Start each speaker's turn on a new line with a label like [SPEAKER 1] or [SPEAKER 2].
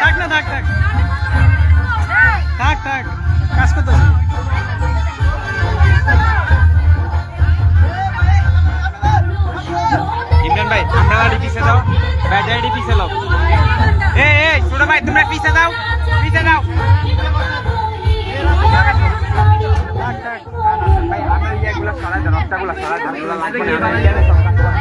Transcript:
[SPEAKER 1] থাক না থাক থাক থাক থাক কাজ করতেছি। ইমরান ভাই আমরা গাড়ি পিছে দাও, ব্যাটারি পিছে দাও। এই ছোট ভাই তোমরা পিছে দাও, পিছে দাও। ভাই আমরা ইয়েগুলো সারা দেন, রক্তগুলো সারা দেন, লাগবে না।